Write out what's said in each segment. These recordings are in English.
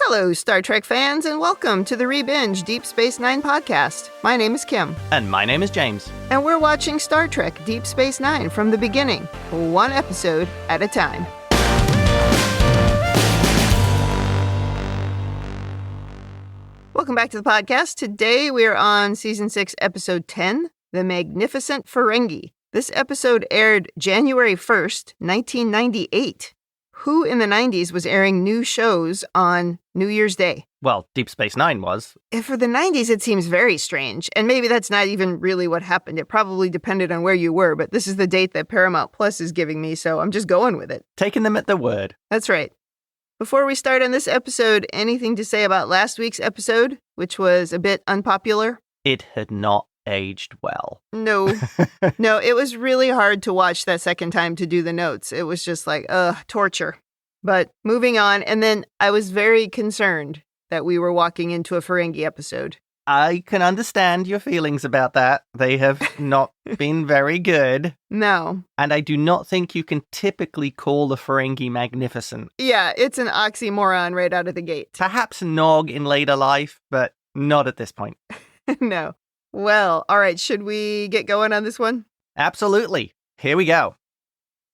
Hello, Star Trek fans, and welcome to the Rebinge Deep Space Nine podcast. My name is Kim. And my name is James. And we're watching Star Trek Deep Space Nine from the beginning, one episode at a time. Welcome back to the podcast. Today we are on Season 6, Episode 10, The Magnificent Ferengi. This episode aired January 1st, 1998. Who in the 90s was airing new shows on New Year's Day? Well, Deep Space Nine was. For the 90s, it seems very strange. And maybe that's not even really what happened. It probably depended on where you were, but this is the date that Paramount Plus is giving me, so I'm just going with it. Taking them at their word. That's right. Before we start on this episode, anything to say about last week's episode, which was a bit unpopular? It had not aged well. No, it was really hard to watch that second time to do the notes. It was just like, torture. But moving on, and then I was very concerned that we were walking into a Ferengi episode. I can understand your feelings about that. They have not been very good. No. And I do not think you can typically call the Ferengi magnificent. Yeah, it's an oxymoron right out of the gate. Perhaps Nog in later life, but not at this point. No. Well, all right, should we get going on this one? Absolutely. Here we go.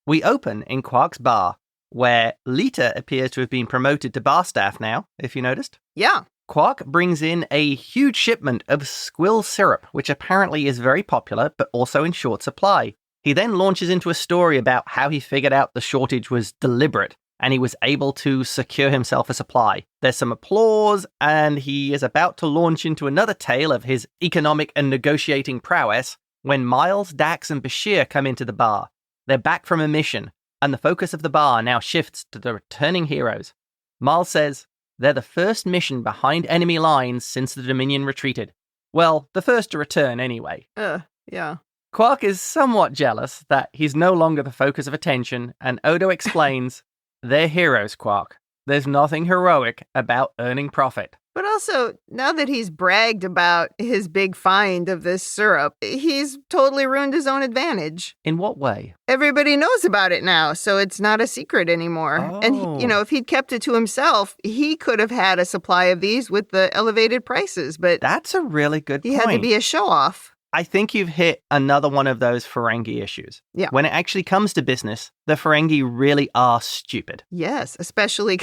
We open in Quark's bar, where Lita appears to have been promoted to bar staff now, if you noticed. Yeah. Quark brings in a huge shipment of squill syrup, which apparently is very popular, but also in short supply. He then launches into a story about how he figured out the shortage was deliberate, and he was able to secure himself a supply. There's some applause, and he is about to launch into another tale of his economic and negotiating prowess when Miles, Dax, and Bashir come into the bar. They're back from a mission, and the focus of the bar now shifts to the returning heroes. Miles says they're the first mission behind enemy lines since the Dominion retreated. Well, the first to return anyway. Yeah. Quark is somewhat jealous that he's no longer the focus of attention, and Odo explains, they're heroes, Quark. There's nothing heroic about earning profit. But also, now that he's bragged about his big find of this syrup, he's totally ruined his own advantage. In what way? Everybody knows about it now, so it's not a secret anymore. Oh. And, if he'd kept it to himself, he could have had a supply of these with the elevated prices, but that's a really good point. He had to be a show-off. I think you've hit another one of those Ferengi issues. Yeah. When it actually comes to business, the Ferengi really are stupid. Yes, especially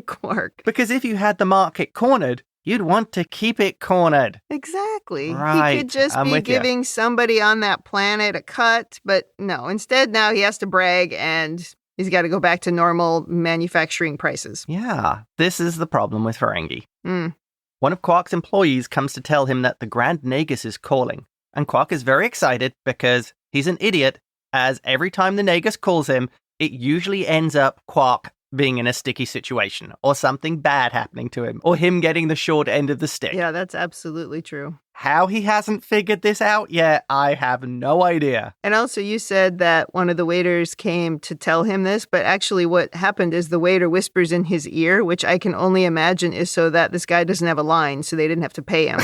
Quark. Because if you had the market cornered, you'd want to keep it cornered. Exactly. Right. He could just be giving somebody on that planet a cut, but no. Instead, now he has to brag and he's got to go back to normal manufacturing prices. Yeah, this is the problem with Ferengi. Mm. One of Quark's employees comes to tell him that the Grand Nagus is calling. And Quark is very excited because he's an idiot, as every time the Nagus calls him, it usually ends up Quark being in a sticky situation, or something bad happening to him, or him getting the short end of the stick. Yeah, that's absolutely true. How he hasn't figured this out yet, I have no idea. And also, you said that one of the waiters came to tell him this, but actually what happened is the waiter whispers in his ear, which I can only imagine is so that this guy doesn't have a line, so they didn't have to pay him.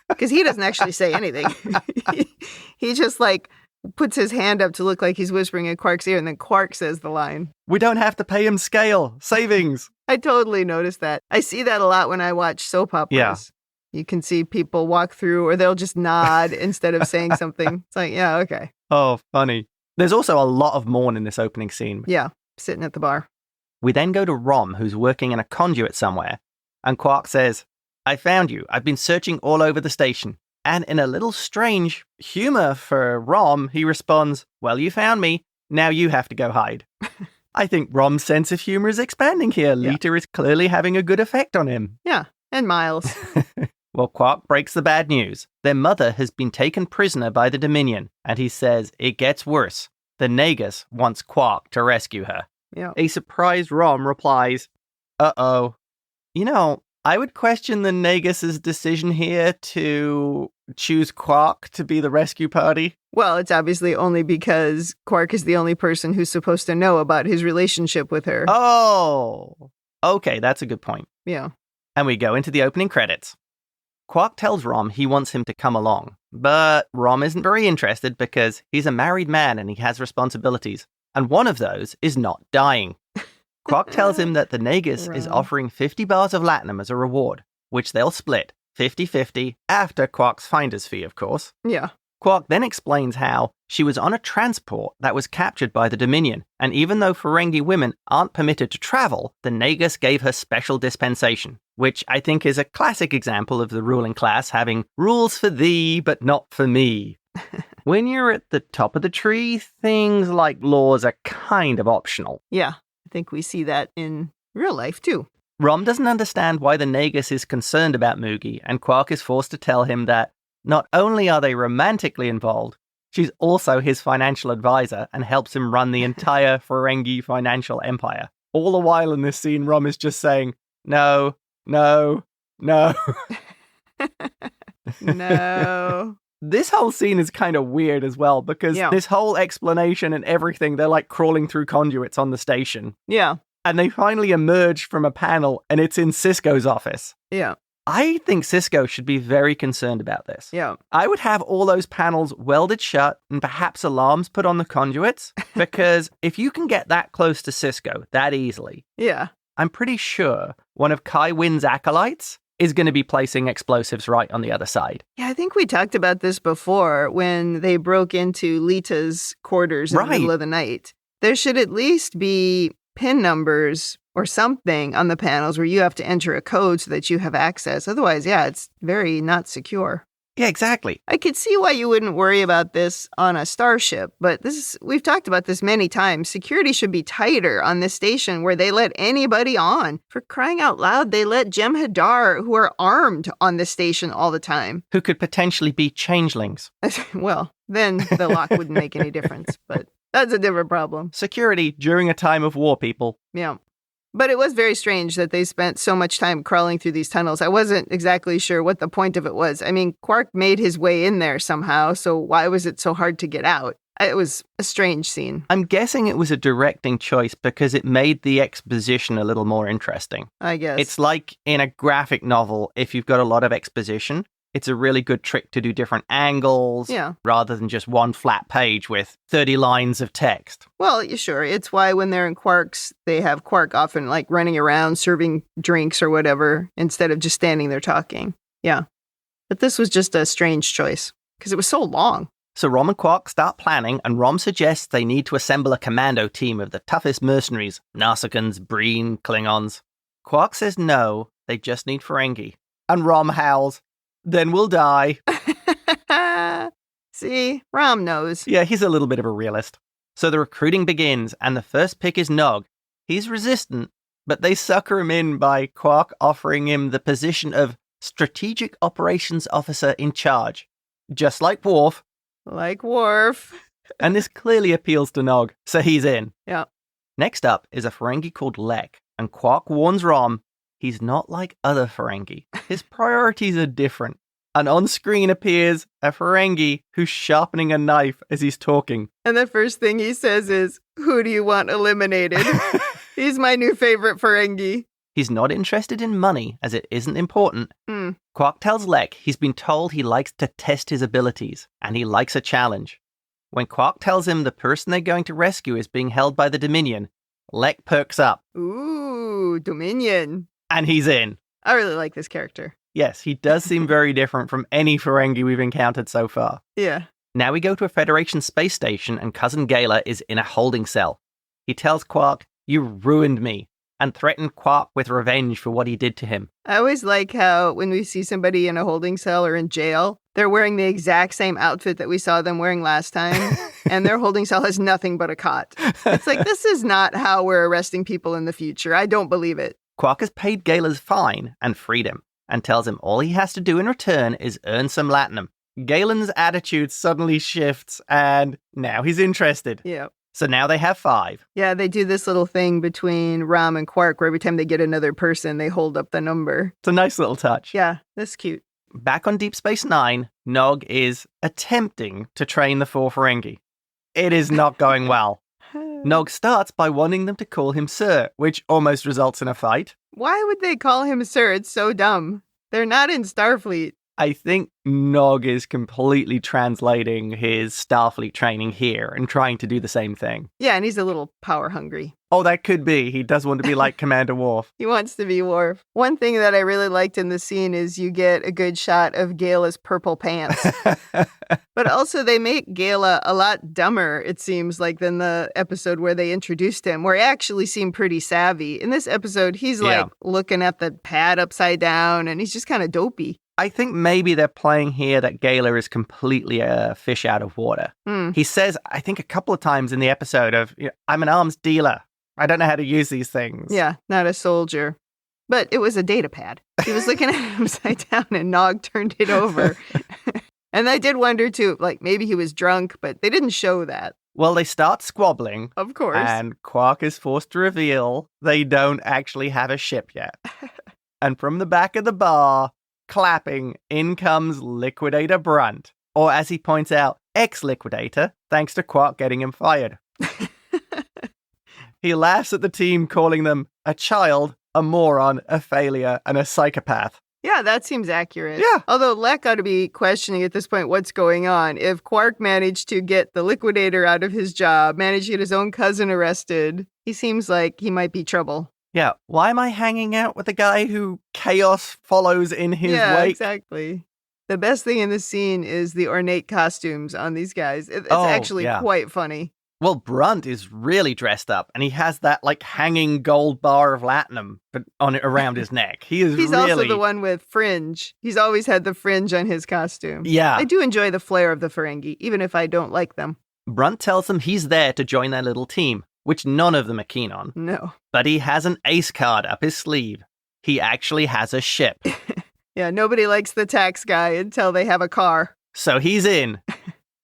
Because he doesn't actually say anything. He just, puts his hand up to look like he's whispering in Quark's ear, and then Quark says the line. We don't have to pay him scale. Savings. I totally noticed that. I see that a lot when I watch soap operas. Yeah. You can see people walk through, or they'll just nod instead of saying something. It's like, yeah, okay. Oh, funny. There's also a lot of mourn in this opening scene. Yeah, sitting at the bar. We then go to Rom, who's working in a conduit somewhere, and Quark says, I found you. I've been searching all over the station. And in a little strange humor for Rom, he responds, well, you found me. Now you have to go hide. I think Rom's sense of humor is expanding here. Yeah. Lita is clearly having a good effect on him. Yeah, and Miles. Well, Quark breaks the bad news. Their mother has been taken prisoner by the Dominion, and he says it gets worse. The Nagus wants Quark to rescue her. Yeah. A surprised Rom replies, uh-oh. I would question the Nagus' decision here to choose Quark to be the rescue party. Well, it's obviously only because Quark is the only person who's supposed to know about his relationship with her. Oh, okay, that's a good point. Yeah. And we go into the opening credits. Quark tells Rom he wants him to come along, but Rom isn't very interested because he's a married man and he has responsibilities. And one of those is not dying. Quark tells him that the Nagus is Rom. offering 50 bars of latinum as a reward, which they'll split 50-50 after Quark's finder's fee, of course. Yeah. Quark then explains how she was on a transport that was captured by the Dominion, and even though Ferengi women aren't permitted to travel, the Nagus gave her special dispensation, which I think is a classic example of the ruling class having rules for thee, but not for me. When you're at the top of the tree, things like laws are kind of optional. Yeah. I think we see that in real life, too. Rom doesn't understand why the Nagus is concerned about Moogie, and Quark is forced to tell him that not only are they romantically involved, she's also his financial advisor and helps him run the entire Ferengi financial empire. All the while in this scene, Rom is just saying, no, no, no. No. This whole scene is kind of weird as well, because this whole explanation and everything, they're like crawling through conduits on the station. Yeah. And they finally emerge from a panel, and it's in Sisko's office. Yeah. I think Sisko should be very concerned about this. Yeah. I would have all those panels welded shut and perhaps alarms put on the conduits, because if you can get that close to Sisko that easily, I'm pretty sure one of Kai Wynn's acolytes is going to be placing explosives right on the other side. Yeah, I think we talked about this before when they broke into Lita's quarters in the middle of the night. There should at least be PIN numbers or something on the panels where you have to enter a code so that you have access. Otherwise, it's very not secure. Yeah, exactly. I could see why you wouldn't worry about this on a starship, but we've talked about this many times. Security should be tighter on this station where they let anybody on. For crying out loud, they let Jem'Hadar, who are armed, on this station all the time. Who could potentially be changelings. Well, then the lock wouldn't make any difference, but that's a different problem. Security during a time of war, people. Yeah. But it was very strange that they spent so much time crawling through these tunnels. I wasn't exactly sure what the point of it was. I mean, Quark made his way in there somehow, so why was it so hard to get out? It was a strange scene. I'm guessing it was a directing choice because it made the exposition a little more interesting. I guess. It's like in a graphic novel, if you've got a lot of exposition, it's a really good trick to do different angles rather than just one flat page with 30 lines of text. Well, sure. It's why when they're in Quark's, they have Quark often like running around serving drinks or whatever instead of just standing there talking. Yeah. But this was just a strange choice because it was so long. So Rom and Quark start planning, and Rom suggests they need to assemble a commando team of the toughest mercenaries, Narsicans, Breen, Klingons. Quark says no, they just need Ferengi. And Rom howls, then we'll die. See, Rom knows. Yeah, he's a little bit of a realist. So the recruiting begins, and the first pick is Nog. He's resistant, but they sucker him in by Quark offering him the position of Strategic Operations Officer in Charge. Just like Worf. Like Worf. And this clearly appeals to Nog, so he's in. Yeah. Next up is a Ferengi called Leck, and Quark warns Rom he's not like other Ferengi. His priorities are different. And on screen appears a Ferengi who's sharpening a knife as he's talking. And the first thing he says is, "Who do you want eliminated?" He's my new favorite Ferengi. He's not interested in money, as it isn't important. Quark tells Leck he's been told he likes to test his abilities, and he likes a challenge. When Quark tells him the person they're going to rescue is being held by the Dominion, Leck perks up. Ooh, Dominion. And he's in. I really like this character. Yes, he does seem very different from any Ferengi we've encountered so far. Yeah. Now we go to a Federation space station, and Cousin Gaila is in a holding cell. He tells Quark, "You ruined me," and threatened Quark with revenge for what he did to him. I always like how when we see somebody in a holding cell or in jail, they're wearing the exact same outfit that we saw them wearing last time, and their holding cell has nothing but a cot. It's like, this is not how we're arresting people in the future. I don't believe it. Quark has paid Gaila's fine and freed him, and tells him all he has to do in return is earn some latinum. Galen's attitude suddenly shifts, and now he's interested. Yeah. So now they have 5. Yeah, they do this little thing between Rom and Quark where every time they get another person, they hold up the number. It's a nice little touch. Yeah, that's cute. Back on Deep Space Nine, Nog is attempting to train the 4 Ferengi. It is not going well. Nog starts by wanting them to call him Sir, which almost results in a fight. Why would they call him Sir? It's so dumb. They're not in Starfleet. I think Nog is completely translating his Starfleet training here and trying to do the same thing. Yeah, and he's a little power hungry. Oh, that could be. He does want to be like Commander Worf. He wants to be Worf. One thing that I really liked in the scene is you get a good shot of Gaila's purple pants. But also they make Gaila a lot dumber, it seems like, than the episode where they introduced him, where he actually seemed pretty savvy. In this episode, he's like looking at the pad upside down and he's just kind of dopey. I think maybe they're playing here that Gaila is completely a fish out of water. He says, I think a couple of times in the episode of, I'm an arms dealer. I don't know how to use these things. Yeah, not a soldier. But it was a data pad. He was looking at it upside down and Nog turned it over. And I did wonder too, like maybe he was drunk, but they didn't show that. Well, they start squabbling. Of course. And Quark is forced to reveal they don't actually have a ship yet. And from the back of the bar, clapping, in comes Liquidator Brunt. Or as he points out, ex-Liquidator, thanks to Quark getting him fired. He laughs at the team, calling them a child, a moron, a failure, and a psychopath. Yeah, that seems accurate. Yeah. Although Leck ought to be questioning at this point what's going on. If Quark managed to get the Liquidator out of his job, managed to get his own cousin arrested, he seems like he might be trouble. Yeah, why am I hanging out with a guy who chaos follows in his wake? Yeah, exactly. The best thing in the scene is the ornate costumes on these guys. It's actually quite funny. Well, Brunt is really dressed up, and he has that, like, hanging gold bar of latinum around his neck. He's also the one with fringe. He's always had the fringe on his costume. Yeah. I do enjoy the flair of the Ferengi, even if I don't like them. Brunt tells them he's there to join their little team, which none of them are keen on. No. But he has an ace card up his sleeve. He actually has a ship. Yeah, nobody likes the tax guy until they have a car. So he's in.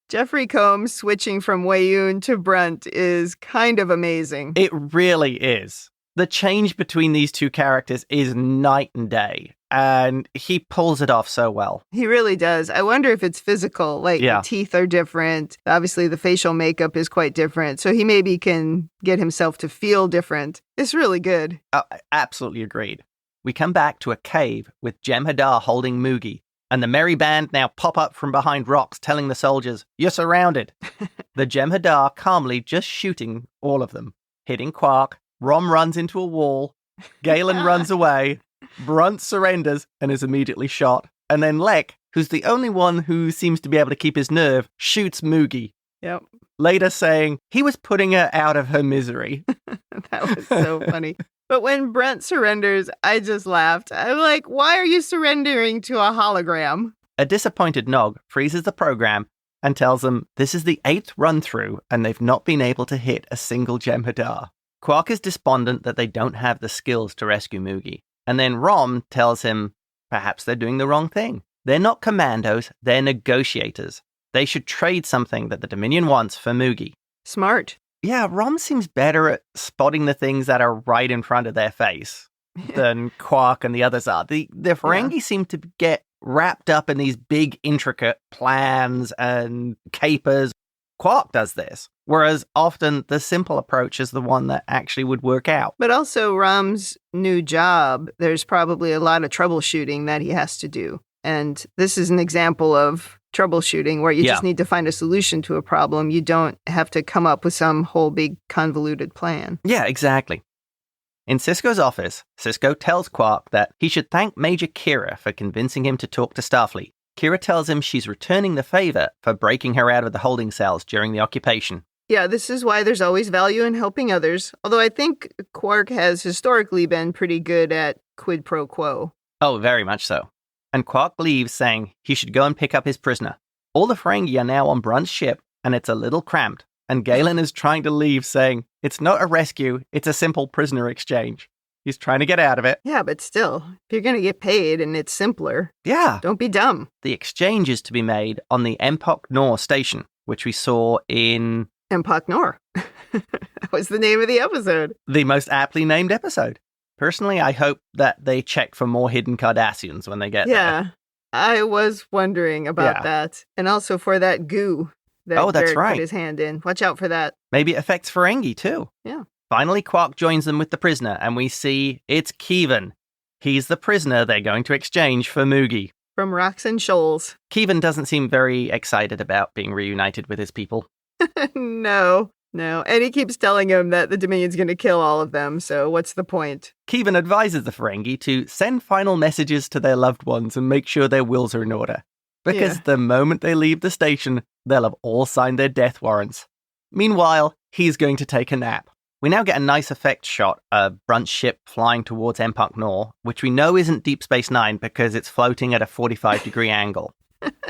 Jeffrey Combs switching from Weyoun to Brunt is kind of amazing. It really is. The change between these two characters is night and day, and he pulls it off so well. He really does. I wonder if it's physical, like the teeth are different. Obviously, the facial makeup is quite different, so he maybe can get himself to feel different. It's really good. Absolutely agreed. We come back to a cave with Jem'Hadar holding Moogie, and the merry band now pop up from behind rocks telling the soldiers, "You're surrounded." The Jem'Hadar calmly just shooting all of them, hitting Quark. Rom runs into a wall. Galen runs away. Brunt surrenders and is immediately shot. And then Leck, who's the only one who seems to be able to keep his nerve, shoots Moogie. Yep. Later saying he was putting her out of her misery. That was so funny. But when Brent surrenders, I just laughed. I'm like, why are you surrendering to a hologram? A disappointed Nog freezes the program and tells them this is the 8th run-through and they've not been able to hit a single Jem'Hadar. Quark is despondent that they don't have the skills to rescue Moogie. And then Rom tells him perhaps they're doing the wrong thing. They're not commandos, they're negotiators. They should trade something that the Dominion wants for Moogie. Smart. Yeah, Rom seems better at spotting the things that are right in front of their face than Quark and the others are. The Ferengi seem to get wrapped up in these big, intricate plans and capers. Quark does this, whereas often the simple approach is the one that actually would work out. But also Rom's new job, there's probably a lot of troubleshooting that he has to do. And this is an example of troubleshooting where you just need to find a solution to a problem. You don't have to come up with some whole big convoluted plan. Yeah, exactly. In Sisko's office, Sisko tells Quark that he should thank Major Kira for convincing him to talk to Starfleet. Kira tells him she's returning the favor for breaking her out of the holding cells during the occupation. Yeah, this is why there's always value in helping others. Although I think Quark has historically been pretty good at quid pro quo. Oh, very much so. And Quark leaves saying he should go and pick up his prisoner. All the Ferengi are now on Brunt's ship, and it's a little cramped. And Galen is trying to leave, saying it's not a rescue, it's a simple prisoner exchange. He's trying to get out of it. Yeah, but still, if you're going to get paid and it's simpler, don't be dumb. The exchange is to be made on the Empok Nor station, which we saw in... Empok Nor. That was the name of the episode. The most aptly named episode. Personally, I hope that they check for more hidden Cardassians when they get there. Yeah, I was wondering about that. And also for that goo that that's Derek put his hand in. Watch out for that. Maybe it affects Ferengi too. Yeah. Finally, Quark joins them with the prisoner, and we see it's Kevin. He's the prisoner they're going to exchange for Moogie. from rocks and shoals. Kevin doesn't seem very excited about being reunited with his people. No. And he keeps telling him that the Dominion's going to kill all of them, so what's the point? Kevin advises the Ferengi to send final messages to their loved ones and make sure their wills are in order. Because the moment they leave the station, they'll have all signed their death warrants. Meanwhile, he's going to take a nap. We now get a nice effect shot of Brunt's ship flying towards Empok Nor, which we know isn't Deep Space Nine because it's floating at a 45-degree angle.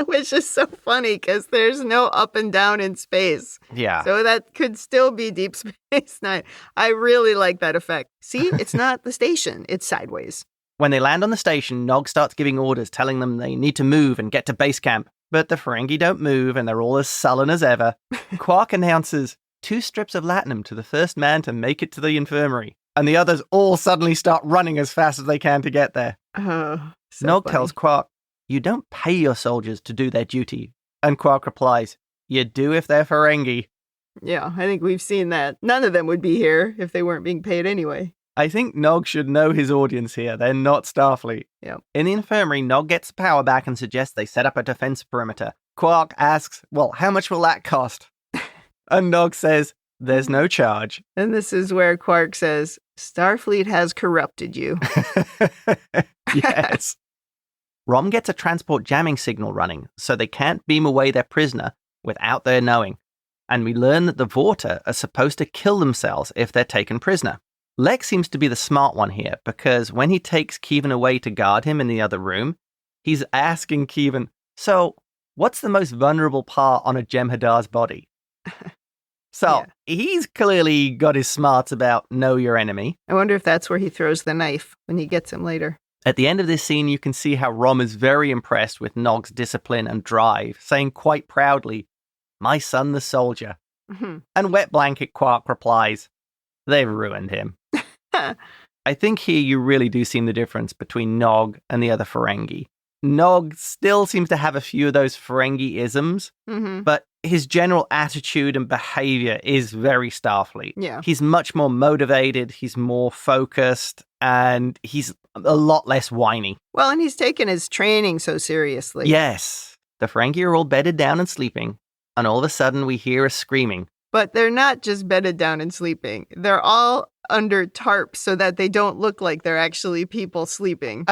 Which is so funny because there's no up and down in space. Yeah. So that could still be Deep Space Nine. I really like that effect. See, it's not the station, it's sideways. When they land on the station, Nog starts giving orders telling them they need to move and get to base camp. But the Ferengi don't move and they're all as sullen as ever. Quark announces 2 strips of latinum to the first man to make it to the infirmary. And the others all suddenly start running as fast as they can to get there. Oh, so Nog funny. tells Quark, "You don't pay your soldiers to do their duty." And Quark replies, "You do if they're Ferengi." Yeah, I think we've seen that. None of them would be here if they weren't being paid anyway. I think Nog should know his audience here. They're not Starfleet. Yep. In the infirmary, Nog gets the power back and suggests they set up a defense perimeter. Quark asks, "Well, how much will that cost?" And Nog says, "There's no charge." And this is where Quark says, "Starfleet has corrupted you." Yes. Rom gets a transport jamming signal running, so they can't beam away their prisoner without their knowing. And we learn that the Vorta are supposed to kill themselves if they're taken prisoner. Leck seems to be the smart one here, because when he takes Kevin away to guard him in the other room, he's asking Kevin, "So, what's the most vulnerable part on a Jem'Hadar's body?" So, he's clearly got his smarts about know your enemy. I wonder if that's where he throws the knife when he gets him later. At the end of this scene, you can see how Rom is very impressed with Nog's discipline and drive, saying quite proudly, "My son the soldier." And Wet Blanket Quark replies, "They've ruined him." I think here you really do see the difference between Nog and the other Ferengi. Nog still seems to have a few of those Ferengi-isms, but his general attitude and behavior is very Starfleet. Yeah. He's much more motivated, he's more focused, and he's a lot less whiny. Well, and he's taken his training so seriously. Yes. The Ferengi are all bedded down and sleeping, and all of a sudden we hear a screaming. But they're not just bedded down and sleeping. They're all under tarps so that they don't look like they're actually people sleeping.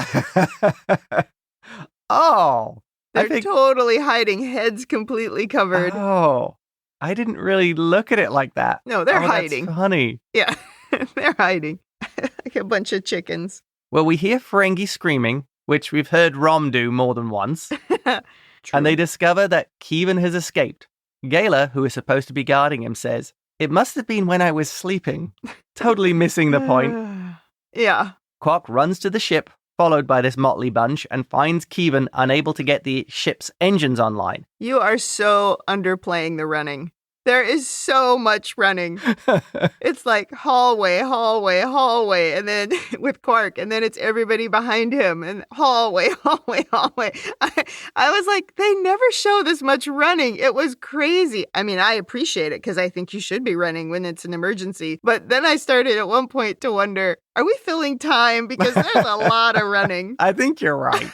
Oh. They're totally hiding, heads completely covered. Oh. I didn't really look at it like that. No, they're hiding. That's funny. Yeah, they're hiding. Like a bunch of chickens. Well, we hear Ferengi screaming, which we've heard Rom do more than once. And they discover that Kevin has escaped. Gaila, who is supposed to be guarding him, says, "It must have been when I was sleeping." Totally missing the point. Yeah. Quark runs to the ship, followed by this motley bunch, and finds Kevin unable to get the ship's engines online. You are so underplaying the running. There is so much running. It's like hallway, hallway, hallway, and then with Quark, and then it's everybody behind him, and hallway, hallway, hallway. I was like, they never show this much running. It was crazy. I mean, I appreciate it because I think you should be running when it's an emergency. But then I started at one point to wonder, are we filling time? Because there's a lot of running. I think you're right.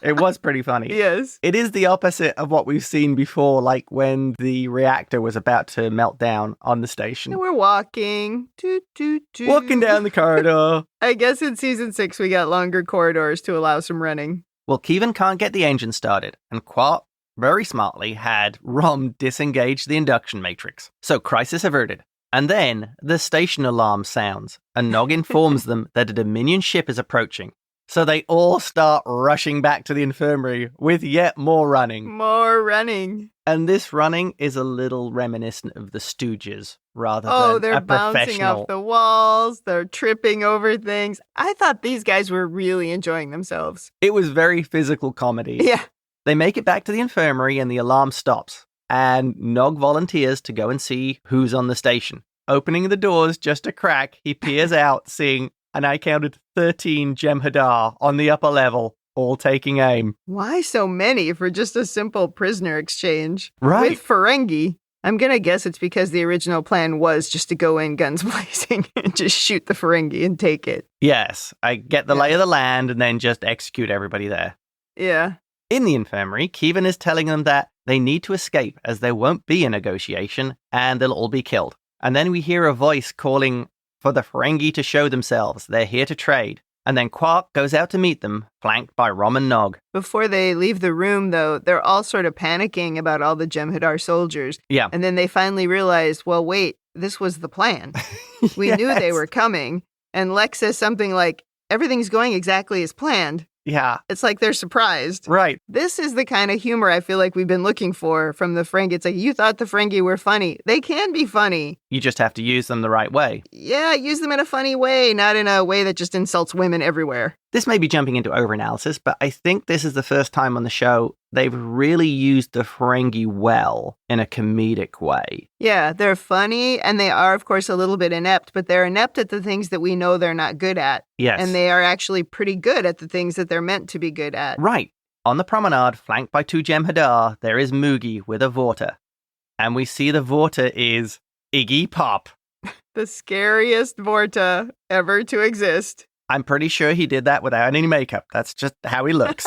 It was pretty funny. Yes. It is the opposite of what we've seen before, like when the reactor was about to melt down on the station. And we're walking. Toot, toot, toot. Walking down the corridor. I guess in season 6 we got longer corridors to allow some running. Well, Kevin can't get the engine started, and Quark very smartly had Rom disengage the induction matrix. So crisis averted. And then the station alarm sounds, and Nog informs them that a Dominion ship is approaching. So they all start rushing back to the infirmary with yet more running. More running. And this running is a little reminiscent of the Stooges rather than they're a bouncing professional. off the walls. They're tripping over things. I thought these guys were really enjoying themselves. It was very physical comedy. Yeah. They make it back to the infirmary and the alarm stops. And Nog volunteers to go and see who's on the station. Opening the doors just a crack, he peers out, seeing, and I counted 13 Jem'Hadar on the upper level, all taking aim. Why so many for just a simple prisoner exchange? Right. With Ferengi. I'm going to guess it's because the original plan was just to go in guns blazing and just shoot the Ferengi and take it. Yes, I get the lay of the land and then just execute everybody there. Yeah. In the infirmary, Kevin is telling them that they need to escape as there won't be a negotiation and they'll all be killed. And then we hear a voice calling for the Ferengi to show themselves. They're here to trade. And then Quark goes out to meet them, flanked by Rom and Nog. Before they leave the room, though, they're all sort of panicking about all the Jem'Hadar soldiers. Yeah. And then they finally realize, well, wait, this was the plan. We Yes. knew they were coming. And Leck says something like, everything's going exactly as planned. Yeah. It's like they're surprised. Right. This is the kind of humor I feel like we've been looking for from the Ferengi. It's like, you thought the Ferengi were funny. They can be funny. You just have to use them the right way. Yeah, use them in a funny way, not in a way that just insults women everywhere. This may be jumping into overanalysis, but I think this is the first time on the show they've really used the Ferengi well in a comedic way. Yeah, they're funny, and they are, of course, a little bit inept, but they're inept at the things that we know they're not good at. Yes. And they are actually pretty good at the things that they're meant to be good at. Right. On the promenade, flanked by 2 Jem'Hadar, there is Moogie with a Vorta. And we see the Vorta is Iggy Pop. The scariest Vorta ever to exist. I'm pretty sure he did that without any makeup. That's just how he looks.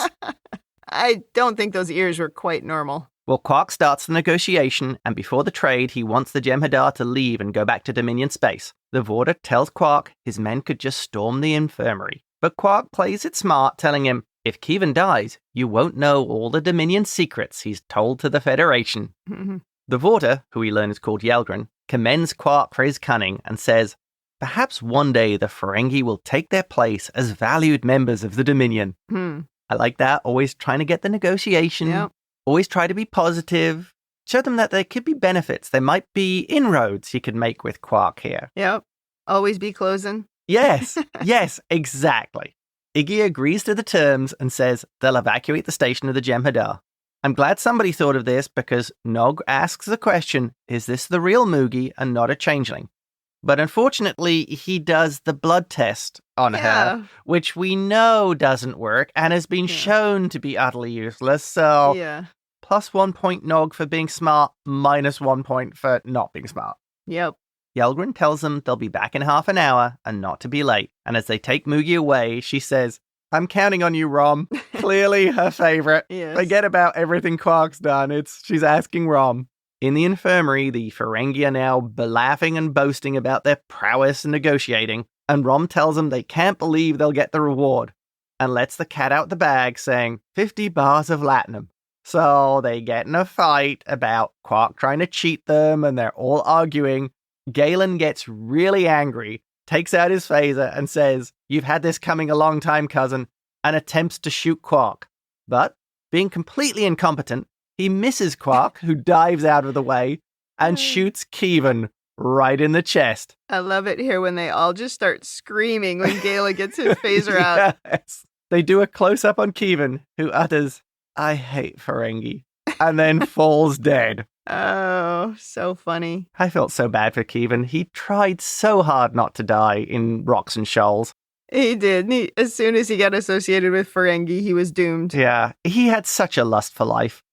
I don't think those ears were quite normal. Well, Quark starts the negotiation, and before the trade, he wants the Jem'Hadar to leave and go back to Dominion space. The Vorta tells Quark his men could just storm the infirmary. But Quark plays it smart, telling him, if Kevin dies, you won't know all the Dominion secrets he's told to the Federation. The Vorta, who we learn is called Yelgren, commends Quark for his cunning and says, perhaps one day the Ferengi will take their place as valued members of the Dominion. I like that, always trying to get the negotiation. Yep. Always try to be positive. Show them that there could be benefits. There might be inroads you could make with Quark here. Yep. Always be closing. Yes, yes, exactly. Iggy agrees to the terms and says they'll evacuate the station of the Jem'Hadar. I'm glad somebody thought of this because Nog asks the question, is this the real Moogie and not a changeling? But unfortunately, he does the blood test on her, which we know doesn't work and has been shown to be utterly useless. So, plus 1 point Nog for being smart, minus 1 point for not being smart. Yep. Yelgren tells them they'll be back in half an hour and not to be late. And as they take Moogie away, she says, I'm counting on you, Rom. Clearly her favorite. Yes. Forget about everything Quark's done. She's asking Rom. In the infirmary, the Ferengi are now laughing and boasting about their prowess in negotiating, and Rom tells them they can't believe they'll get the reward, and lets the cat out the bag, saying 50 bars of latinum. So they get in a fight about Quark trying to cheat them, and they're all arguing. Galen gets really angry, takes out his phaser, and says, you've had this coming a long time, cousin, and attempts to shoot Quark. But, being completely incompetent, he misses Quark, who dives out of the way, and shoots Kevin right in the chest. I love it here when they all just start screaming when Gaila gets his phaser out. Yes. They do a close-up on Kevin, who utters, I hate Ferengi, and then falls dead. Oh, so funny. I felt so bad for Kevin. He tried so hard not to die in Rocks and Shoals. He did. As soon as he got associated with Ferengi, he was doomed. Yeah, he had such a lust for life.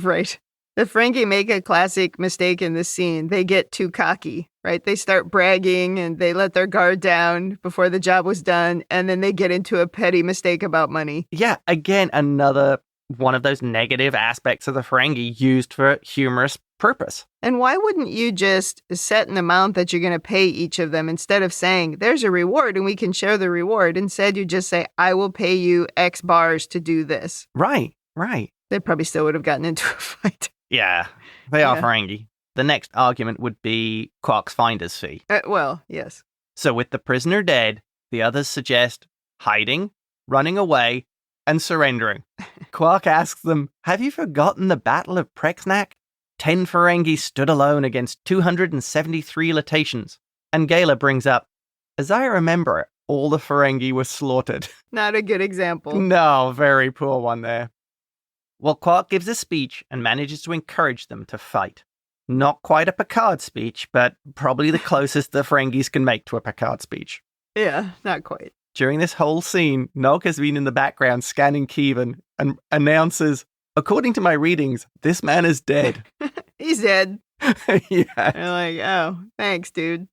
Right. The Ferengi make a classic mistake in this scene. They get too cocky, right? They start bragging and they let their guard down before the job was done. And then they get into a petty mistake about money. Yeah, again, another one of those negative aspects of the Ferengi used for humorous purpose. And why wouldn't you just set an amount that you're going to pay each of them instead of saying, there's a reward and we can share the reward? Instead, you just say, I will pay you X bars to do this. Right, right. They probably still would have gotten into a fight. Yeah, they are Ferengi. The next argument would be Quark's finder's fee. Well, yes. So with the prisoner dead, the others suggest hiding, running away, and surrendering. Quark asks them, have you forgotten the Battle of Prexnak? 10 Ferengi stood alone against 273 Latations. And Gaila brings up, as I remember it, all the Ferengi were slaughtered. Not a good example. No, very poor one there. Well, Quark gives a speech and manages to encourage them to fight. Not quite a Picard speech, but probably the closest the Ferengis can make to a Picard speech. Yeah, not quite. During this whole scene, Nog has been in the background scanning Kevin and announces, according to my readings, this man is dead. He's dead. Yeah. They're like, oh, thanks, dude.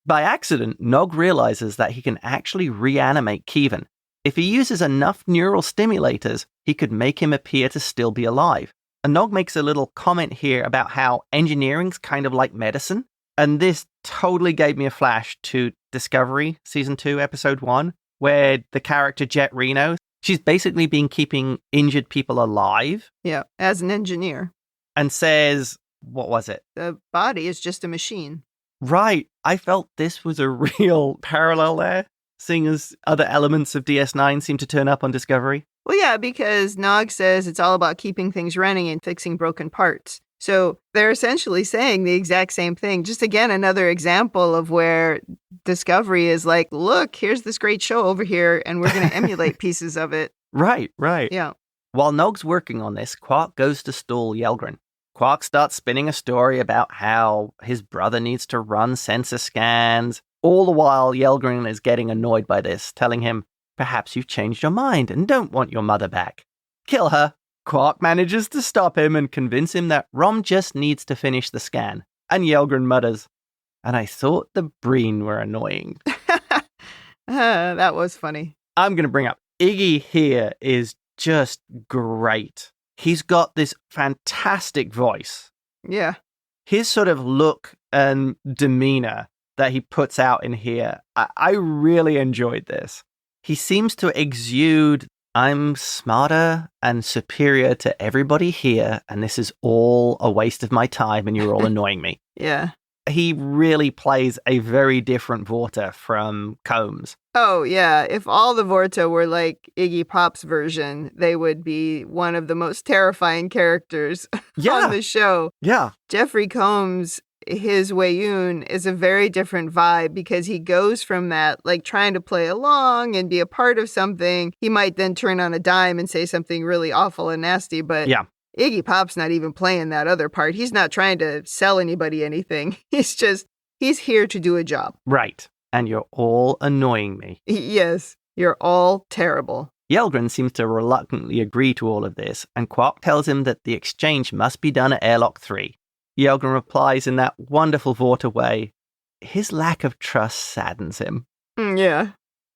By accident, Nog realizes that he can actually reanimate Kevin, If he uses enough neural stimulators, he could make him appear to still be alive. And Nog makes a little comment here about how engineering's kind of like medicine. And this totally gave me a flash to Discovery Season 2, Episode 1, where the character Jet Reno, she's basically been keeping injured people alive. Yeah, as an engineer. And says, what was it? The body is just a machine. Right. I felt this was a real parallel there, seeing as other elements of DS9 seem to turn up on Discovery. Well, yeah, because Nog says it's all about keeping things running and fixing broken parts. So they're essentially saying the exact same thing. Just again, another example of where Discovery is like, look, here's this great show over here, and we're going to emulate pieces of it. Right. Yeah. While Nog's working on this, Quark goes to stall Yelgren. Quark starts spinning a story about how his brother needs to run sensor scans. All the while, Yelgren is getting annoyed by this, telling him, perhaps you've changed your mind and don't want your mother back. Kill her. Quark manages to stop him and convince him that Rom just needs to finish the scan. And Yelgren mutters, and I thought the Breen were annoying. That was funny. I'm going to bring up, Iggy here is just great. He's got this fantastic voice. Yeah. His sort of look and demeanor that he puts out in here, I really enjoyed this. He seems to exude, I'm smarter and superior to everybody here, and this is all a waste of my time, and you're all annoying me. Yeah. He really plays a very different Vorta from Combs. Oh, yeah. If all the Vorta were like Iggy Pop's version, they would be one of the most terrifying characters on the show. Yeah. Jeffrey Combs, his Wayun, is a very different vibe because he goes from that, like trying to play along and be a part of something. He might then turn on a dime and say something really awful and nasty, but yeah. Iggy Pop's not even playing that other part. He's not trying to sell anybody anything. He's here to do a job. Right. And you're all annoying me. Yes, you're all terrible. Yelgren seems to reluctantly agree to all of this, and Quark tells him that the exchange must be done at Airlock 3. Yelgren replies in that wonderful Vorta way. His lack of trust saddens him. Yeah.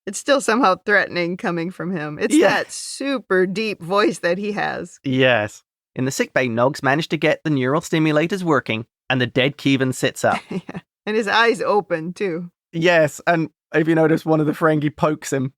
It's still somehow threatening coming from him. It's that super deep voice that he has. Yes. In the sickbay, Nogs managed to get the neural stimulators working, and the dead Kevin sits up. Yeah. And his eyes open, too. Yes, and if you notice, one of the Ferengi pokes him.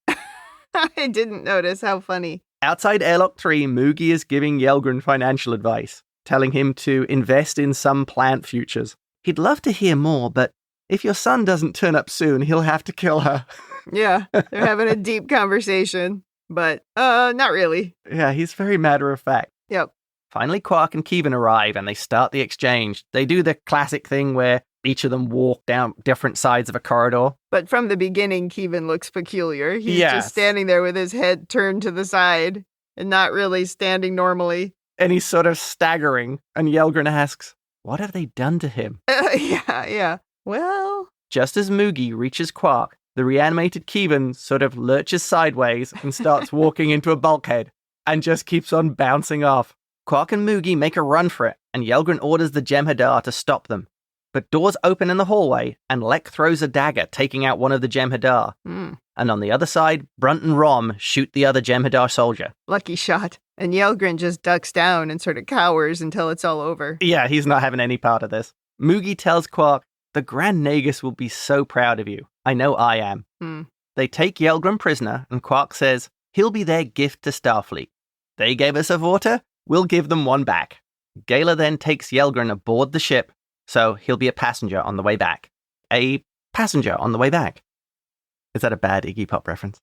I didn't notice. How funny. Outside Airlock 3, Moogie is giving Yelgren financial advice, telling him to invest in some plant futures. He'd love to hear more, but if your son doesn't turn up soon, he'll have to kill her. Yeah, they're having a deep conversation, but not really. Yeah, he's very matter of fact. Yep. Finally, Quark and Kevin arrive and they start the exchange. They do the classic thing where each of them walk down different sides of a corridor. But from the beginning, Kevin looks peculiar. He's just standing there with his head turned to the side and not really standing normally. And he's sort of staggering. And Yelgren asks, what have they done to him? Yeah. Well... Just as Moogie reaches Quark, the reanimated Kevin sort of lurches sideways and starts walking into a bulkhead and just keeps on bouncing off. Quark and Moogie make a run for it, and Yelgren orders the Jem'Hadar to stop them. But doors open in the hallway, and Leck throws a dagger, taking out one of the Jem'Hadar. And on the other side, Brunt and Rom shoot the other Jem'Hadar soldier. Lucky shot. And Yelgren just ducks down and sort of cowers until it's all over. Yeah, he's not having any part of this. Moogie tells Quark, the Grand Nagus will be so proud of you. I know I am. They take Yelgren prisoner, and Quark says he'll be their gift to Starfleet. They gave us a Vorta, we'll give them one back. Gaila then takes Yelgren aboard the ship, so he'll be a passenger on the way back. A passenger on the way back. Is that a bad Iggy Pop reference?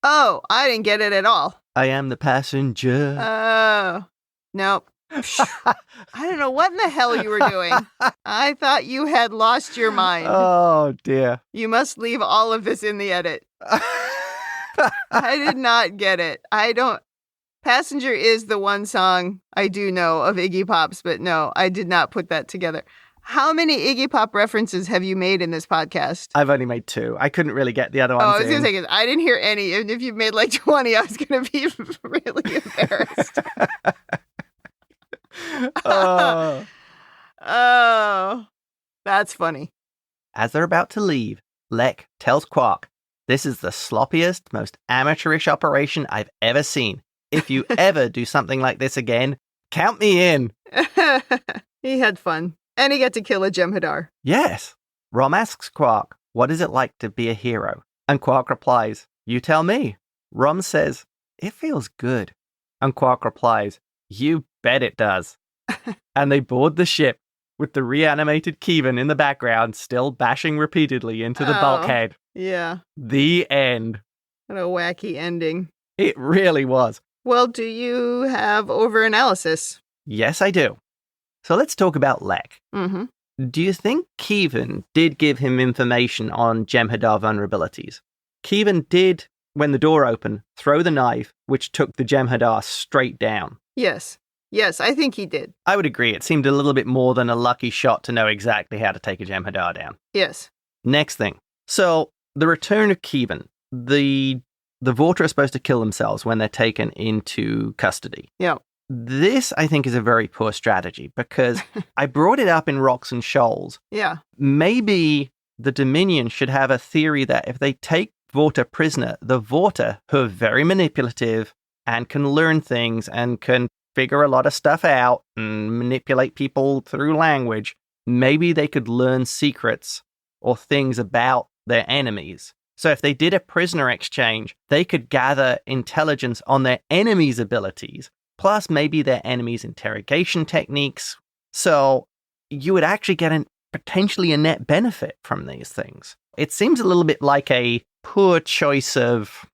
Oh, I didn't get it at all. I am the passenger. Oh, nope. I don't know what in the hell you were doing. I thought you had lost your mind. Oh, dear. You must leave all of this in the edit. I did not get it. Passenger is the one song I do know of Iggy Pop's, but no, I did not put that together. How many Iggy Pop references have you made in this podcast? I've only made 2. I couldn't really get the other ones I was going to say, I didn't hear any. And if you've made like 20, I was going to be really embarrassed. Oh, that's funny. As they're about to leave, Leck tells Quark, This is the sloppiest, most amateurish operation I've ever seen. If you ever do something like this again, count me in. He had fun. And he got to kill a Jem'Hadar. Yes. Rom asks Quark, what is it like to be a hero? And Quark replies, you tell me. Rom says, it feels good. And Quark replies, you bet it does. And they board the ship with the reanimated Keevan in the background still bashing repeatedly into the bulkhead. Yeah. The end. What a wacky ending. It really was. Well, do you have overanalysis? Yes, I do. So let's talk about Leck. Mm-hmm. Do you think Keevan did give him information on Jem'Hadar vulnerabilities? Keevan did, when the door opened, throw the knife, which took the Jem'Hadar straight down. Yes. Yes, I think he did. I would agree. It seemed a little bit more than a lucky shot to know exactly how to take a Jem'Hadar down. Yes. Next thing. So, the return of Keevan. The Vorta are supposed to kill themselves when they're taken into custody. Yeah. This, I think, is a very poor strategy because I brought it up in Rocks and Shoals. Yeah. Maybe the Dominion should have a theory that if they take Vorta prisoner, the Vorta, who are very manipulative and can learn things and can figure a lot of stuff out and manipulate people through language, maybe they could learn secrets or things about their enemies. So if they did a prisoner exchange, they could gather intelligence on their enemies' abilities, plus maybe their enemies' interrogation techniques. So you would actually get potentially a net benefit from these things. It seems a little bit like a poor choice of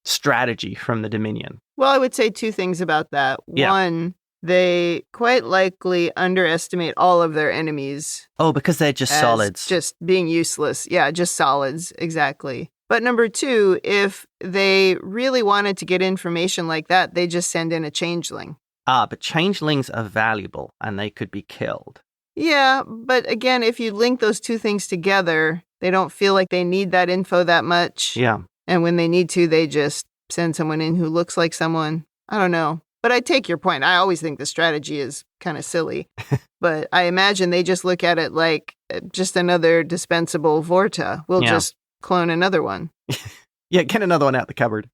strategy from the Dominion. Well, I would say two things about that. Yeah. One, they quite likely underestimate all of their enemies. Oh, because they're just as solids. Just being useless. Yeah, just solids. Exactly. But number two, if they really wanted to get information like that, they just send in a changeling. But changelings are valuable and they could be killed. Yeah, but again, if you link those two things together, they don't feel like they need that info that much. Yeah. And when they need to, they just send someone in who looks like someone. I don't know. But I take your point. I always think the strategy is kind of silly. But I imagine they just look at it like just another dispensable Vorta. We'll just clone another one. Yeah, get another one out the cupboard.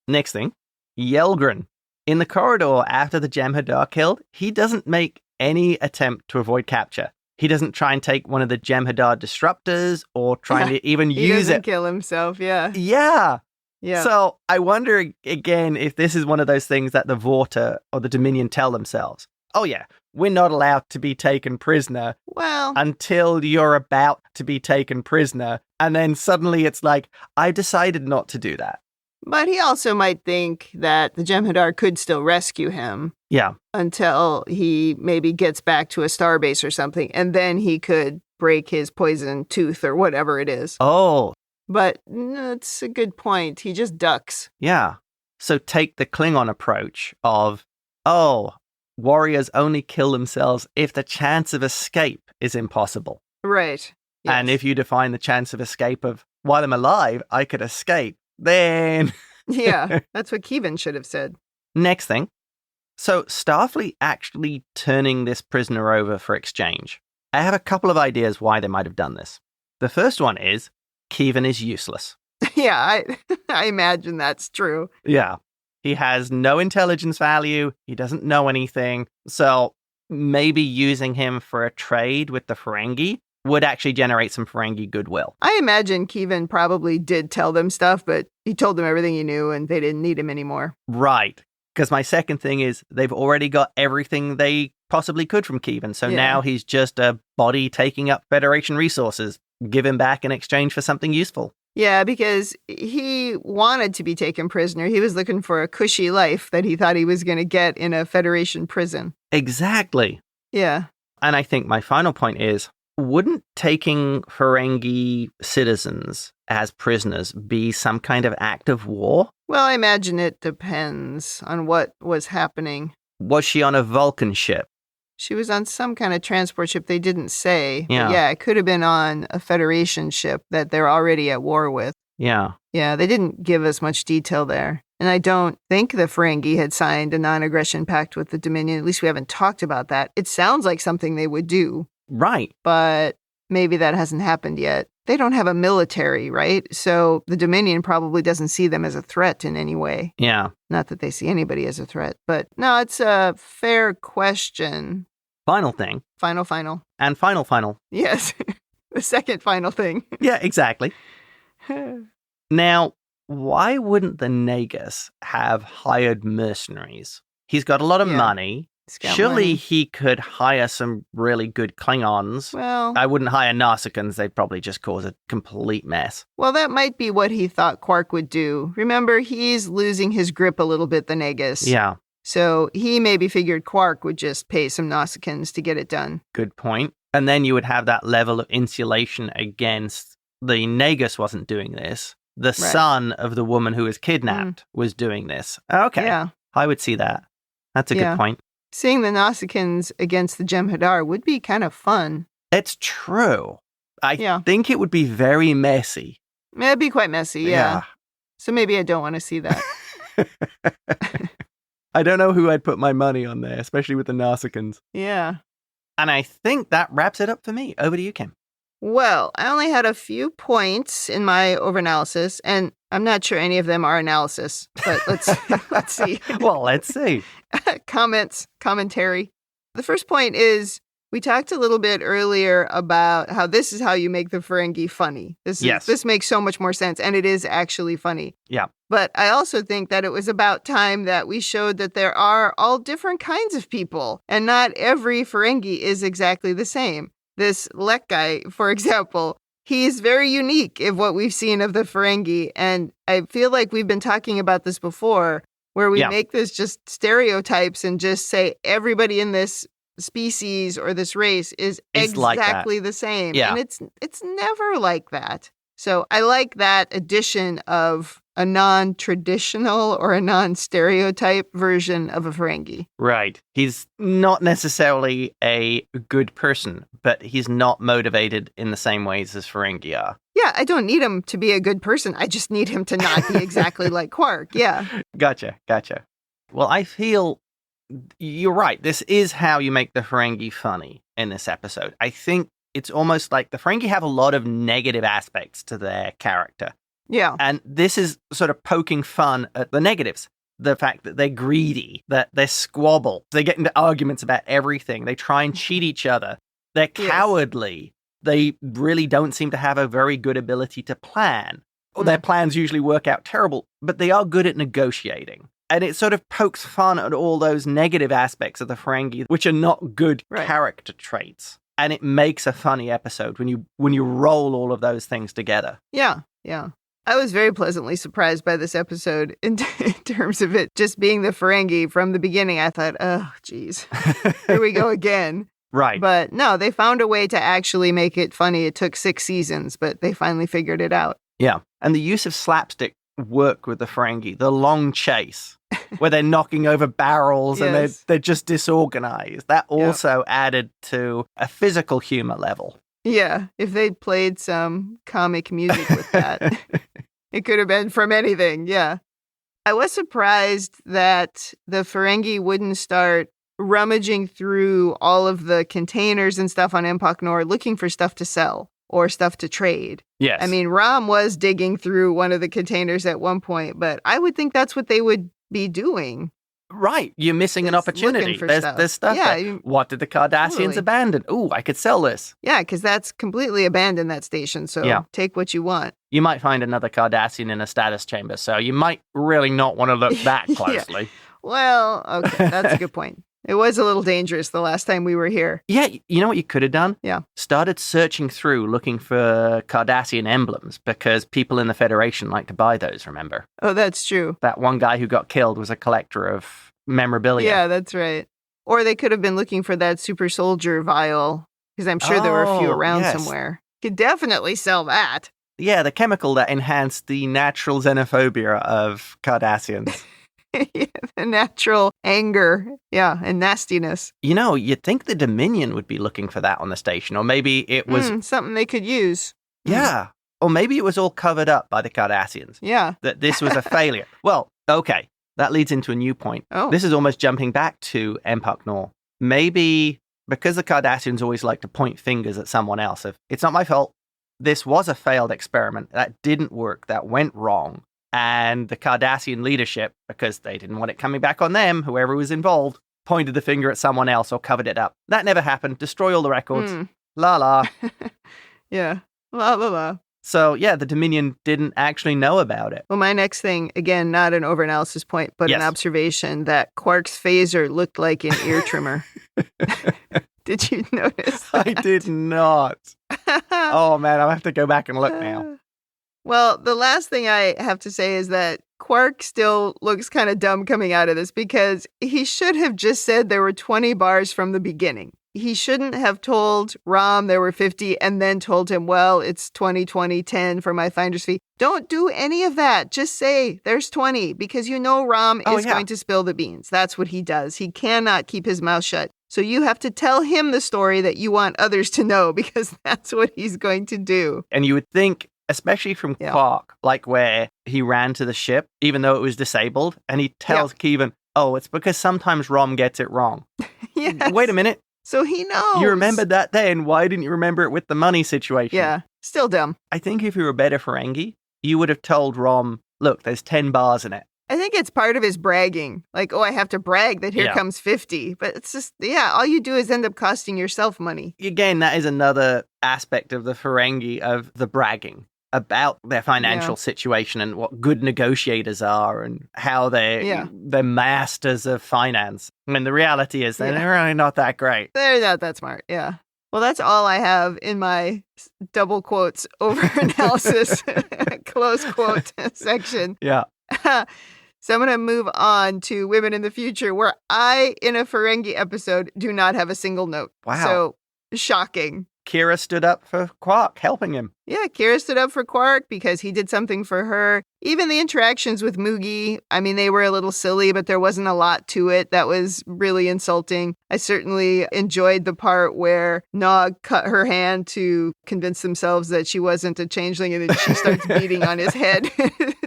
Next thing, Yelgren. In the corridor after the Jem'Hadar killed, he doesn't make any attempt to avoid capture. He doesn't try and take one of the Jem'Hadar disruptors or try to even use it. He doesn't kill himself, yeah. Yeah. Yeah. So I wonder again if this is one of those things that the Vorta or the Dominion tell themselves. Oh yeah, we're not allowed to be taken prisoner until you're about to be taken prisoner. And then suddenly it's like, I decided not to do that. But he also might think that the Jem'Hadar could still rescue him. Yeah. Until he maybe gets back to a starbase or something. And then he could break his poison tooth or whatever it is. Oh. But it's a good point. He just ducks. Yeah. So take the Klingon approach of, warriors only kill themselves if the chance of escape is impossible. Right. Yes. And if you define the chance of escape of, while I'm alive, I could escape, then... Yeah, that's what Keevan should have said. Next thing. So Starfleet actually turning this prisoner over for exchange. I have a couple of ideas why they might have done this. The first one is, Keevan is useless. Yeah, I imagine that's true. Yeah. He has no intelligence value. He doesn't know anything. So maybe using him for a trade with the Ferengi would actually generate some Ferengi goodwill. I imagine Keevan probably did tell them stuff, but he told them everything he knew and they didn't need him anymore. Right. Because my second thing is they've already got everything they possibly could from Keevan. So now he's just a body taking up Federation resources. Give him back in exchange for something useful. Yeah, because he wanted to be taken prisoner. He was looking for a cushy life that he thought he was going to get in a Federation prison. Exactly. Yeah. And I think my final point is, wouldn't taking Ferengi citizens as prisoners be some kind of act of war? Well, I imagine it depends on what was happening. Was she on a Vulcan ship? She was on some kind of transport ship they didn't say. Yeah. Yeah, it could have been on a Federation ship that they're already at war with. Yeah. Yeah, they didn't give us much detail there. And I don't think the Ferengi had signed a non-aggression pact with the Dominion. At least we haven't talked about that. It sounds like something they would do. Right. But maybe that hasn't happened yet. they don't have a military, right? So the Dominion probably doesn't see them as a threat in any way. Yeah. Not that they see anybody as a threat, but no, it's a fair question. Final thing. Final. And final. Yes. The second final thing. Yeah, exactly. Now, why wouldn't the Nagus have hired mercenaries? He's got a lot of money. Surely money. he could hire some really good Klingons. Well, I wouldn't hire Narsikans. They'd probably just cause a complete mess. Well, that might be what he thought Quark would do. Remember, he's losing his grip a little bit, the Nagus. Yeah. So he maybe figured Quark would just pay some Narsikans to get it done. Good point. And then you would have that level of insulation against the Nagus wasn't doing this. The son of the woman who was kidnapped was doing this. Okay. Yeah. I would see that. That's a good point. Seeing the Narsikans against the Jem'Hadar would be kind of fun. It's true. I think it would be very messy. It'd be quite messy, yeah. So maybe I don't want to see that. I don't know who I'd put my money on there, especially with the Narsikans. Yeah. And I think that wraps it up for me. Over to you, Kim. Well, I only had a few points in my overanalysis, and I'm not sure any of them are analysis, but let's see. Well, let's see. Commentary. The first point is, we talked a little bit earlier about how this is how you make the Ferengi funny. This makes so much more sense, and it is actually funny. Yeah. But I also think that it was about time that we showed that there are all different kinds of people, and not every Ferengi is exactly the same. This Leck guy, for example, he's very unique in what we've seen of the Ferengi, and I feel like we've been talking about this before, where we make this just stereotypes and just say everybody in this species or this race is exactly the same. Yeah. And it's never like that. So I like that addition of a non-traditional or a non-stereotype version of a Ferengi. Right. He's not necessarily a good person, but he's not motivated in the same ways as Ferengi are. Yeah, I don't need him to be a good person. I just need him to not be exactly like Quark. Yeah. Gotcha. Well, I feel you're right. This is how you make the Ferengi funny in this episode. I think it's almost like the Ferengi have a lot of negative aspects to their character. Yeah. And this is sort of poking fun at the negatives. The fact that they're greedy, that they squabble, they get into arguments about everything, they try and cheat each other, they're cowardly, they really don't seem to have a very good ability to plan. Their plans usually work out terrible, but they are good at negotiating. And it sort of pokes fun at all those negative aspects of the Ferengi, which are not good character traits. And it makes a funny episode when you roll all of those things together. Yeah. I was very pleasantly surprised by this episode in terms of it just being the Ferengi from the beginning. I thought, oh, geez, here we go again. Right. But no, they found a way to actually make it funny. It took 6 seasons, but they finally figured it out. Yeah. And the use of slapstick work with the Ferengi, the long chase, where they're knocking over barrels and they're just disorganized. That also added to a physical humor level. Yeah, if they'd played some comic music with that, it could have been from anything, yeah. I was surprised that the Ferengi wouldn't start rummaging through all of the containers and stuff on Empok Nor looking for stuff to sell or stuff to trade. Yes. I mean, Rom was digging through one of the containers at one point, but I would think that's what they would be doing. Right. You're missing an opportunity. There's stuff. Yeah, what did the Cardassians abandon? Ooh, I could sell this. Yeah, because that's completely abandoned, that station. So take what you want. You might find another Cardassian in a status chamber, so you might really not want to look that closely. Well, okay, that's a good point. It was a little dangerous the last time we were here. Yeah, you know what you could have done? Yeah. Started searching through looking for Cardassian emblems, because people in the Federation like to buy those, remember? Oh, that's true. That one guy who got killed was a collector of memorabilia. Yeah, that's right. Or they could have been looking for that super soldier vial, because I'm sure there were a few around somewhere. Could definitely sell that. Yeah, the chemical that enhanced the natural xenophobia of Cardassians. The natural anger, and nastiness. You know, you'd think the Dominion would be looking for that on the station, or maybe it was... something they could use. Yeah, or maybe it was all covered up by the Cardassians. Yeah. That this was a failure. Well, okay, that leads into a new point. Oh. This is almost jumping back to Empok Nor. Maybe, because the Cardassians always like to point fingers at someone else, if it's not my fault, this was a failed experiment. That didn't work. That went wrong. And the Cardassian leadership, because they didn't want it coming back on them, whoever was involved, pointed the finger at someone else or covered it up. That never happened. Destroy all the records. La la. Yeah. La la la. So, yeah, the Dominion didn't actually know about it. Well, my next thing, again, not an overanalysis point, but an observation that Quark's phaser looked like an ear trimmer. Did you notice that? I did not. Oh, man, I'll have to go back and look now. Well, the last thing I have to say is that Quark still looks kind of dumb coming out of this because he should have just said there were 20 bars from the beginning. He shouldn't have told Rom there were 50 and then told him, well, it's 20, 20, 10 for my finder's fee. Don't do any of that. Just say there's 20 because you know Rom is going to spill the beans. That's what he does. He cannot keep his mouth shut. So you have to tell him the story that you want others to know because that's what he's going to do. And you would think, especially from Quark, like where he ran to the ship, even though it was disabled, and he tells Keevan, oh, it's because sometimes Rom gets it wrong. Yes. Wait a minute. So he knows. You remembered that then. Why didn't you remember it with the money situation? Yeah, still dumb. I think if you were a better Ferengi, you would have told Rom, look, there's 10 bars in it. I think it's part of his bragging. Like, oh, I have to brag that here comes 50. But it's just, all you do is end up costing yourself money. Again, that is another aspect of the Ferengi, of the bragging about their financial situation and what good negotiators are and how they're masters of finance. I mean, the reality is they're really not that great. They're not that smart, yeah. Well, that's all I have in my double quotes over analysis, close quote section. Yeah. So I'm going to move on to Women in the Future, where I, in a Ferengi episode, do not have a single note. Wow. So, shocking. Kira stood up for Quark, helping him. Yeah, Kira stood up for Quark because he did something for her. Even the interactions with Moogie, I mean, they were a little silly, but there wasn't a lot to it that was really insulting. I certainly enjoyed the part where Nog cut her hand to convince themselves that she wasn't a changeling, and then she starts beating on his head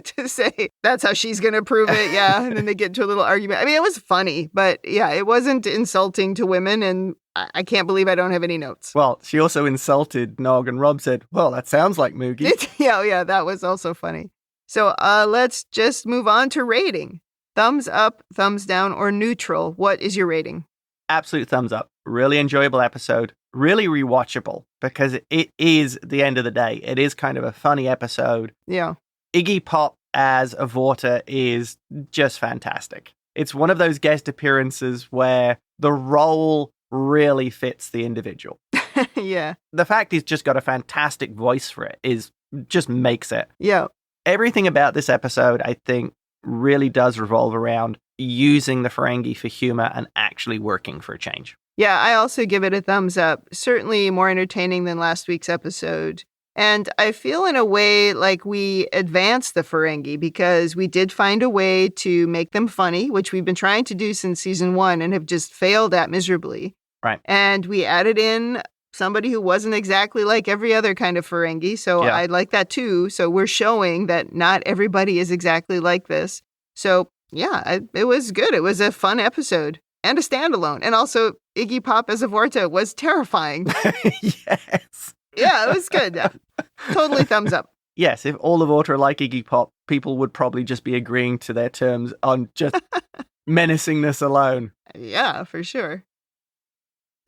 to say, that's how she's going to prove it, yeah. And then they get into a little argument. I mean, it was funny, but yeah, it wasn't insulting to women, and I can't believe I don't have any notes. Well, she also insulted Nog, and Rob said, well, that sounds like Moogie. Yeah, that was also funny. So let's just move on to rating. Thumbs up, thumbs down, or neutral. What is your rating? Absolute thumbs up. Really enjoyable episode. Really rewatchable because it is, the end of the day, it is kind of a funny episode. Yeah. Iggy Pop as a Vorta is just fantastic. It's one of those guest appearances where the role really fits the individual. Yeah. The fact he's just got a fantastic voice for it just makes it. Yeah. Everything about this episode, I think, really does revolve around using the Ferengi for humor and actually working for a change. Yeah, I also give it a thumbs up. Certainly more entertaining than last week's episode. And I feel in a way like we advanced the Ferengi because we did find a way to make them funny, which we've been trying to do since season 1 and have just failed at miserably. Right. And we added in somebody who wasn't exactly like every other kind of Ferengi. So I like that too. So we're showing that not everybody is exactly like this. So yeah, it was good. It was a fun episode and a standalone. And also Iggy Pop as a Vorta was terrifying. Yes. Yeah, it was good. Yeah. Totally thumbs up. Yes, if all the Vorta are like Iggy Pop, people would probably just be agreeing to their terms on just menacingness alone. Yeah, for sure.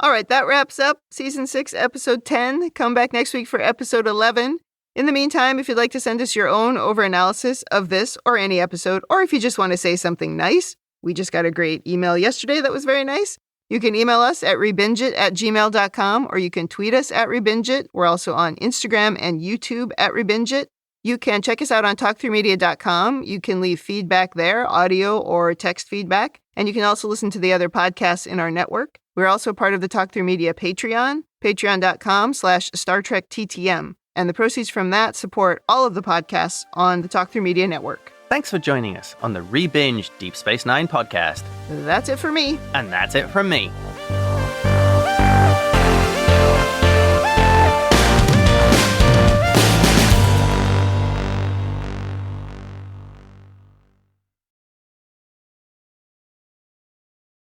All right, that wraps up Season 6, Episode 10. Come back next week for Episode 11. In the meantime, if you'd like to send us your own overanalysis of this or any episode, or if you just want to say something nice, we just got a great email yesterday that was very nice. You can email us at rebingeit@gmail.com, or you can tweet us at rebingeit. We're also on Instagram and YouTube at rebingeit. You can check us out on talkthroughmedia.com. You can leave feedback there, audio or text feedback. And you can also listen to the other podcasts in our network. We're also part of the Talk Through Media Patreon, patreon.com/Star Trek TTM. And the proceeds from that support all of the podcasts on the Talk Through Media network. Thanks for joining us on the Rebinge Deep Space Nine podcast. That's it for me. And that's it from me.